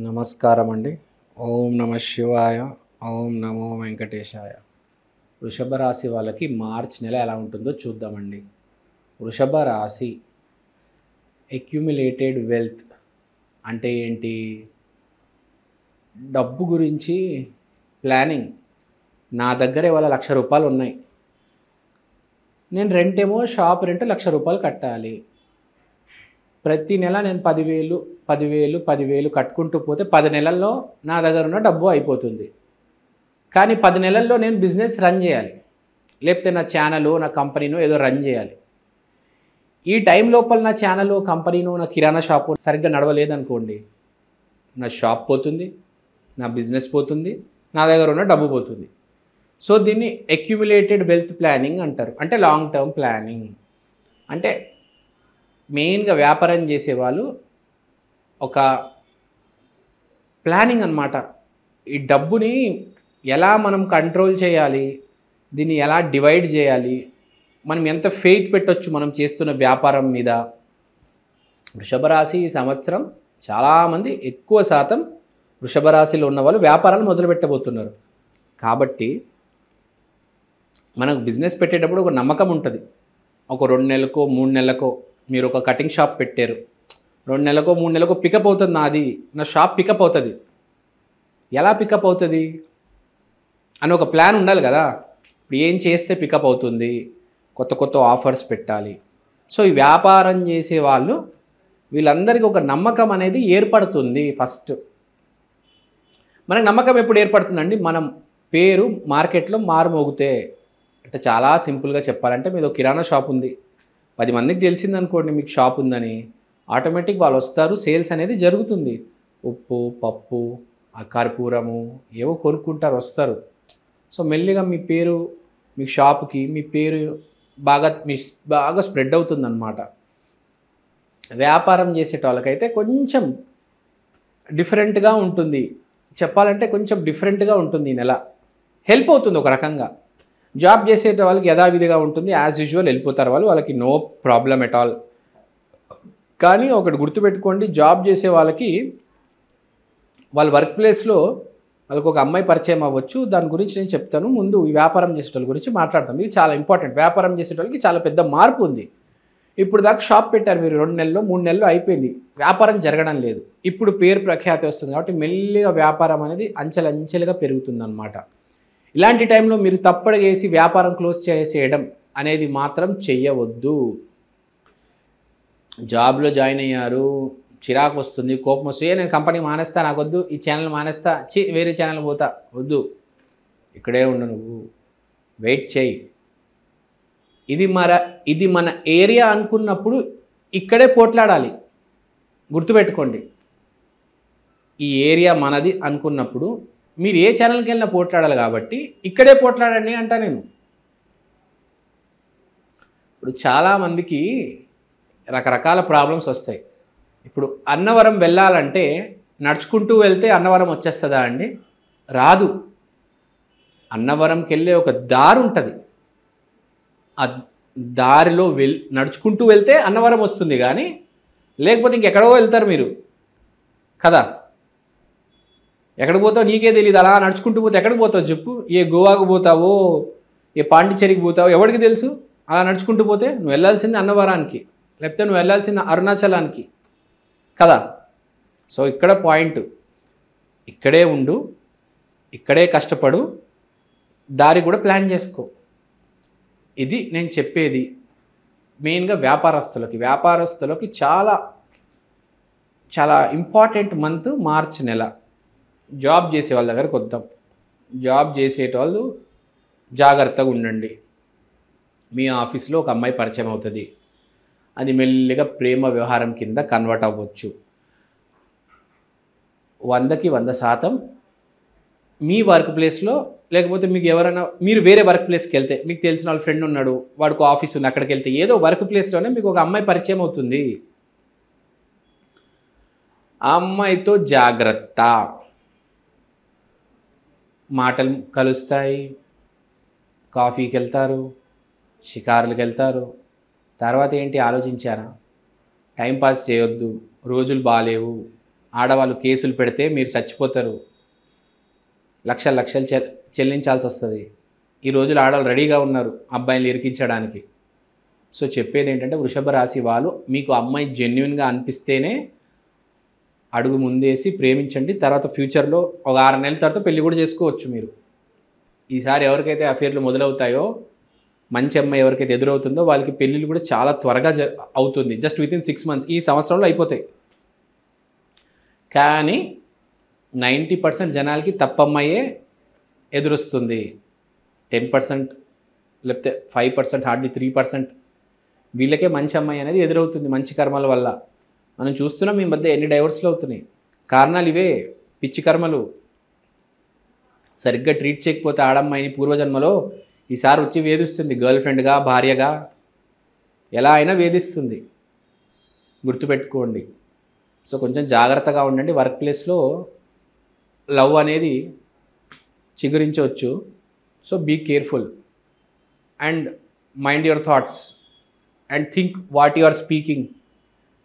నమస్కారం అండి. ఓం నమ శివాయ. ఓం నమో వెంకటేశాయ. వృషభ రాశి వాళ్ళకి మార్చ్ నెల ఎలా ఉంటుందో చూద్దామండి. వృషభ రాశి అక్యుములేటెడ్ వెల్త్ అంటే ఏంటి? డబ్బు గురించి ప్లానింగ్. నా దగ్గర ఇవాళ ₹1,00,000 ఉన్నాయి. నేను రెంటేమో షాప్ రెంట్ ₹1,00,000 కట్టాలి. ప్రతి నెల నేను 10,000 కట్టుకుంటూ పోతే 10 నెలల్లో నా దగ్గర ఉన్న డబ్బు అయిపోతుంది. కానీ 10 నెలల్లో నేను బిజినెస్ రన్ చేయాలి, లేకపోతే నా ఛానల్ నా కంపెనీనో ఏదో రన్ చేయాలి. ఈ టైం లోపల నా ఛానల్ కంపెనీనో నా కిరాణా షాపు సరిగ్గా నడవలేదనుకోండి, నా షాప్ పోతుంది, నా బిజినెస్ పోతుంది, నా దగ్గర ఉన్న డబ్బు పోతుంది. సో దీన్ని అక్యుములేటెడ్ వెల్త్ ప్లానింగ్ అంటారు. అంటే లాంగ్ టర్మ్ ప్లానింగ్. అంటే మెయిన్గా వ్యాపారం చేసేవాళ్ళు ఒక ప్లానింగ్ అన్నమాట. ఈ డబ్బుని ఎలా మనం కంట్రోల్ చేయాలి, దీన్ని ఎలా డివైడ్ చేయాలి, మనం ఎంత ఫెయిత్ పెట్టొచ్చు మనం చేస్తున్న వ్యాపారం మీద. వృషభ రాశి ఈ సంవత్సరం చాలామంది ఎక్కువ శాతం వృషభ రాశిలో ఉన్న వాళ్ళు వ్యాపారాలు మొదలు పెట్టబోతున్నారు. కాబట్టి మనకు బిజినెస్ పెట్టేటప్పుడు ఒక నమ్మకం ఉంటుంది. ఒక 2 నెలలకో 3 నెలలకో మీరు ఒక కటింగ్ షాప్ పెట్టారు, 2 నెలలకో 3 నెలలకో పికప్ అవుతుంది, నా షాప్ పికప్ అవుతుంది. ఎలా పికప్ అవుతుంది అని ఒక ప్లాన్ ఉండాలి కదా. ఇప్పుడు ఏం చేస్తే పికప్ అవుతుంది, కొత్త కొత్త ఆఫర్స్ పెట్టాలి. సో ఈ వ్యాపారం చేసే వాళ్ళు వీళ్ళందరికీ ఒక నమ్మకం అనేది ఏర్పడుతుంది. ఫస్ట్ మనకు నమ్మకం ఎప్పుడు ఏర్పడుతుందండి? మనం పేరు మార్కెట్లో మారుమోగితే. అంటే చాలా సింపుల్గా చెప్పాలంటే మీది ఒక కిరాణా షాప్ ఉంది, 10 మందికి తెలిసిందనుకోండి మీకు షాప్ ఉందని, ఆటోమేటిక్ వాళ్ళు వస్తారు, సేల్స్ అనేది జరుగుతుంది. ఉప్పు, పప్పు, కర్పూరము ఏవో కొనుక్కుంటారు, వస్తారు. సో మెల్లిగా మీ పేరు, మీ షాప్కి మీ పేరు బాగా స్ప్రెడ్ అవుతుందన్నమాట. వ్యాపారం చేసేటోళ్ళకైతే కొంచెం డిఫరెంట్గా ఉంటుంది. చెప్పాలంటే కొంచెం డిఫరెంట్గా ఉంటుంది. ఈ నెల హెల్ప్ అవుతుంది ఒక రకంగా. జాబ్ చేసే వాళ్ళకి యథావిధిగా ఉంటుంది, యాజ్ యూజువల్ వెళ్ళిపోతారు వాళ్ళకి నో ప్రాబ్లం ఎట్ ఆల్. కానీ ఒకటి గుర్తుపెట్టుకోండి, జాబ్ చేసే వాళ్ళకి వాళ్ళ వర్క్ ప్లేస్లో వాళ్ళకి ఒక అమ్మాయి పరిచయం అవ్వచ్చు. దాని గురించి నేను చెప్తాను. ముందు ఈ వ్యాపారం చేసేటోళ్ళ గురించి మాట్లాడతాను. ఇది చాలా ఇంపార్టెంట్. వ్యాపారం చేసేటోళ్ళకి చాలా పెద్ద మార్పు ఉంది. ఇప్పుడు దాకా షాప్ పెట్టారు మీరు, 2 నెలలు 3 నెలలు అయిపోయింది, వ్యాపారం జరగడం లేదు. ఇప్పుడు పేరు ప్రఖ్యాతి వస్తుంది కాబట్టి మెల్లిగా వ్యాపారం అనేది అంచెలంచెలుగా పెరుగుతుందన్నమాట. ఇలాంటి టైంలో మీరు తప్పడగేసి వ్యాపారం క్లోజ్ చేసేయడం అనేది మాత్రం చెయ్యవద్దు. జాబ్లో జాయిన్ అయ్యారు, చిరాకు వస్తుంది, కోపం వస్తుంది, నేను కంపెనీ మానేస్తా, నాకు వద్దు, ఈ ఛానల్ మానేస్తా, వేరే ఛానల్ పోతా, వద్దు, ఇక్కడే ఉండు, నువ్వు వెయిట్ చేయి. ఇది మన ఏరియా అనుకున్నప్పుడు ఇక్కడే పోట్లాడాలి. గుర్తుపెట్టుకోండి, ఈ ఏరియా మనది అనుకున్నప్పుడు మీరు ఏ ఛానల్కి వెళ్ళినా పోట్లాడాలి. కాబట్టి ఇక్కడే పోట్లాడండి అంటా నేను. ఇప్పుడు చాలామందికి రకరకాల ప్రాబ్లమ్స్ వస్తాయి. ఇప్పుడు అన్నవరం వెళ్ళాలంటే నడుచుకుంటూ వెళ్తే అన్నవరం వచ్చేస్తుందా అండి? రాదు. అన్నవరంకి వెళ్ళే ఒక దారి ఉంటుంది. ఆ దారిలో నడుచుకుంటూ వెళ్తే అన్నవరం వస్తుంది, కానీ లేకపోతే ఇంకెక్కడో వెళ్తారు మీరు కదా. ఎక్కడికి పోతావు నీకే తెలియదు. అలా నడుచుకుంటూ పోతే ఎక్కడికి పోతావు చెప్పు? ఏ గోవాకు పోతావో, ఏ పాండిచ్చేరికి పోతావో ఎవరికి తెలుసు? అలా నడుచుకుంటూ పోతే నువ్వు వెళ్ళాల్సింది అన్నవరానికి, లేకపోతే నువ్వు వెళ్ళాల్సింది అరుణాచలానికి కదా. సో ఇక్కడ పాయింట్, ఇక్కడే ఉండు, ఇక్కడే కష్టపడు, దారి కూడా ప్లాన్ చేసుకో. ఇది నేను చెప్పేది మెయిన్గా వ్యాపారస్తులకి చాలా చాలా ఇంపార్టెంట్ మంత్ మార్చ్ నెల. జాబ్ చేసే వాళ్ళ దగ్గరకు వద్దాం. జాబ్ చేసేటోళ్ళు జాగ్రత్తగా ఉండండి. మీ ఆఫీస్లో ఒక అమ్మాయి పరిచయం అవుతుంది, అది మెల్లిగా ప్రేమ వ్యవహారం కింద కన్వర్ట్ అవ్వచ్చు. 100కి 100% మీ వర్క్ ప్లేస్లో, లేకపోతే మీకు ఎవరైనా మీరు వేరే వర్క్ ప్లేస్కి వెళ్తే, మీకు తెలిసిన వాళ్ళ ఫ్రెండ్ ఉన్నాడు, వాడికి ఆఫీస్ ఉంది, అక్కడికి వెళ్తే ఏదో వర్క్ ప్లేస్లోనే మీకు ఒక అమ్మాయి పరిచయం అవుతుంది. ఆ అమ్మాయితో జాగ్రత్త. మాటలు కలుస్తాయి, కాఫీకి వెళ్తారు, షికారులకు వెళ్తారు. తర్వాత ఏంటి ఆలోచించారా? టైంపాస్ చేయొద్దు, రోజులు బాగాలేవు, ఆడవాళ్ళు కేసులు పెడితే మీరు చచ్చిపోతారు, లక్షలు లక్షలు చెల్లించాల్సి వస్తుంది. ఈ రోజులు ఆడవాళ్ళు రెడీగా ఉన్నారు అబ్బాయిని ఇరికించడానికి. సో చెప్పేది ఏంటంటే వృషభ రాశి వాళ్ళు మీకు అమ్మాయి జెన్యున్గా అనిపిస్తేనే అడుగు ముందేసి ప్రేమించండి. తర్వాత ఫ్యూచర్లో ఒక 6 నెలల తర్వాత పెళ్లి కూడా చేసుకోవచ్చు మీరు. ఈసారి ఎవరికైతే అఫేర్లు మొదలవుతాయో, మంచి అమ్మాయి ఎవరికైతే ఎదురవుతుందో వాళ్ళకి పెళ్ళిళ్ళు కూడా చాలా త్వరగా అవుతుంది. జస్ట్ వితిన్ 6 months, ఈ సంవత్సరంలో అయిపోతాయి. కానీ 90% జనాలకి తప్పమ్మాయే ఎదురొస్తుంది. 10% లేకపోతే 5%, హార్డ్లీ 3% వీళ్ళకే మంచి అమ్మాయి అనేది ఎదురవుతుంది మంచి కర్మల వల్ల. మనం చూస్తున్నాం ఈ మధ్య ఎన్ని డైవర్స్లు అవుతున్నాయి. కారణాలు ఇవే, పిచ్చి కర్మలు. సరిగ్గా ట్రీట్ చేయకపోతే ఆడమ్మాయిని పూర్వజన్మలో ఈసారి వచ్చి వేధిస్తుంది, గర్ల్ ఫ్రెండ్గా, భార్యగా, ఎలా అయినా వేధిస్తుంది. గుర్తుపెట్టుకోండి. సో కొంచెం జాగ్రత్తగా ఉండండి. వర్క్ ప్లేస్లో లవ్ అనేది చిగురించవచ్చు. So be careful and mind your thoughts and think what you are speaking.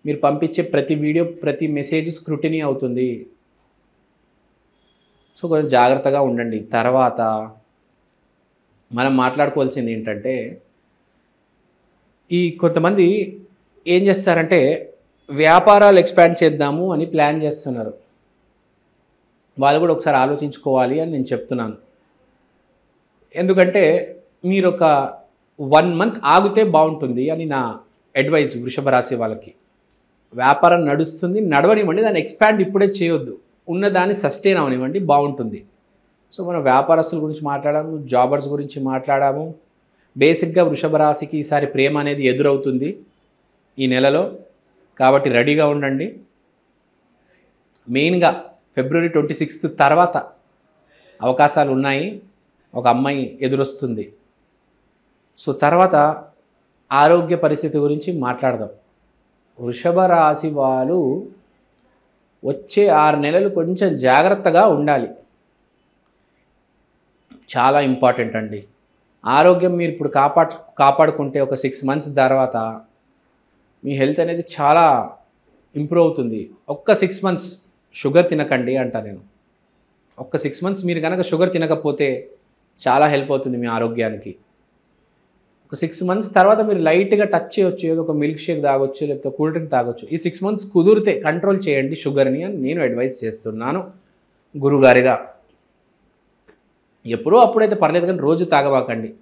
మీరు పంపించే ప్రతి వీడియో, ప్రతి మెసేజ్ స్క్రూటినీ అవుతుంది. సో కొంచెం జాగ్రత్తగా ఉండండి. తర్వాత మనం మాట్లాడుకోవాల్సింది ఏంటంటే, ఈ కొంతమంది ఏం చేస్తారంటే వ్యాపారాలు ఎక్స్పాండ్ చేద్దాము అని ప్లాన్ చేస్తున్నారు. వాళ్ళు కూడా ఒకసారి ఆలోచించుకోవాలి అని నేను చెప్తున్నాను. ఎందుకంటే మీరు ఒక 1 month ఆగితే బాగుంటుంది అని నా అడ్వైస్ వృషభ రాశి వాళ్ళకి. వ్యాపారం నడుస్తుంది, నడవనివ్వండి, దాన్ని ఎక్స్పాండ్ ఇప్పుడే చేయొద్దు. ఉన్నదాన్ని సస్టైన్ అవనివ్వండి, బాగుంటుంది. సో మనం వ్యాపారస్తుల గురించి మాట్లాడాము, జాబర్స్ గురించి మాట్లాడాము. బేసిక్గా వృషభ రాశికి ఈసారి ప్రేమ అనేది ఎదురవుతుంది ఈ నెలలో. కాబట్టి రెడీగా ఉండండి. మెయిన్గా February 26 తర్వాత అవకాశాలు ఉన్నాయి. ఒక అమ్మాయి ఎదురొస్తుంది. సో తర్వాత ఆరోగ్య పరిస్థితి గురించి మాట్లాడదాం. వృషభ రాశి వాళ్ళు వచ్చే 6 నెలలు కొంచెం జాగ్రత్తగా ఉండాలి. చాలా ఇంపార్టెంట్ అండి. ఆరోగ్యం మీరు ఇప్పుడు కాపాడుకుంటే ఒక 6 months తర్వాత మీ హెల్త్ అనేది చాలా ఇంప్రూవ్ అవుతుంది. ఒక్క 6 months షుగర్ తినకండి అంటా నేను. ఒక్క 6 months మీరు కనుక షుగర్ తినకపోతే చాలా హెల్ప్ అవుతుంది మీ ఆరోగ్యానికి. ఒక 6 months తర్వాత మీరు లైట్గా టచ్ చేయొచ్చు, ఏదో ఒక మిల్క్ షేక్ తాగొచ్చు, లేకపోతే కూల్ డ్రింక్ తాగొచ్చు. ఈ 6 months కుదిరితే కంట్రోల్ చేయండి షుగర్ని అని నేను అడ్వైస్ చేస్తున్నాను గురుగారిగా. ఎప్పుడో అప్పుడైతే పర్లేదు, కానీ రోజు తాగబాకండి.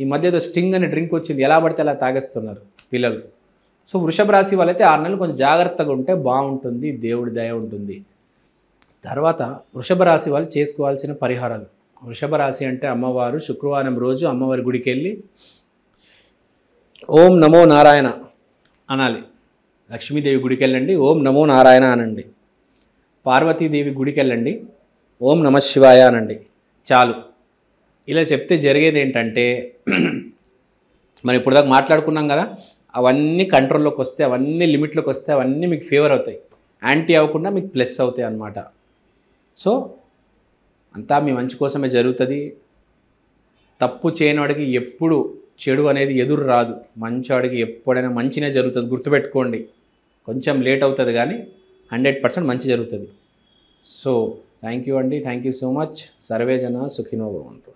ఈ మధ్య ఏదో స్టింగ్ అనే డ్రింక్ వచ్చింది, ఎలా పడితే అలా తాగేస్తున్నారు పిల్లలు. సో వృషభ రాశి వాళ్ళైతే 6 నెలలు కొంచెం జాగ్రత్తగా ఉంటే బాగుంటుంది, దేవుడి దయ ఉంటుంది. తర్వాత వృషభ రాశి వాళ్ళు చేసుకోవాల్సిన పరిహారాలు. వృషభ రాశి అంటే అమ్మవారు శుక్రవారం రోజు అమ్మవారి గుడికి వెళ్ళి ఓం నమో నారాయణ అనాలి. లక్ష్మీదేవి గుడికి వెళ్ళండి, ఓం నమో నారాయణ అనండి. పార్వతీదేవి గుడికి వెళ్ళండి, ఓం నమ శివాయ అనండి. చాలు. ఇలా చెప్తే జరిగేది ఏంటంటే, మనం ఇప్పుడు దాకా మాట్లాడుకున్నాం కదా, అవన్నీ కంట్రోల్లోకి వస్తే, అవన్నీ లిమిట్లోకి వస్తే, అవన్నీ మీకు ఫేవర్ అవుతాయి. యాంటీ అవ్వకుండా మీకు ప్లస్ అవుతాయి అన్నమాట. సో అంతా మీ మంచి కోసమే జరుగుతుంది. తప్పు చేయనివాడికి ఎప్పుడు చెడు అనేది ఎదురు రాదు. మంచివాడికి ఎప్పుడైనా మంచినే జరుగుతుంది. గుర్తుపెట్టుకోండి. కొంచెం లేట్ అవుతుంది కానీ 100% మంచి జరుగుతుంది. సో థ్యాంక్ యూ అండి. Thank you so much. Survey జన సుఖినో భవంతు.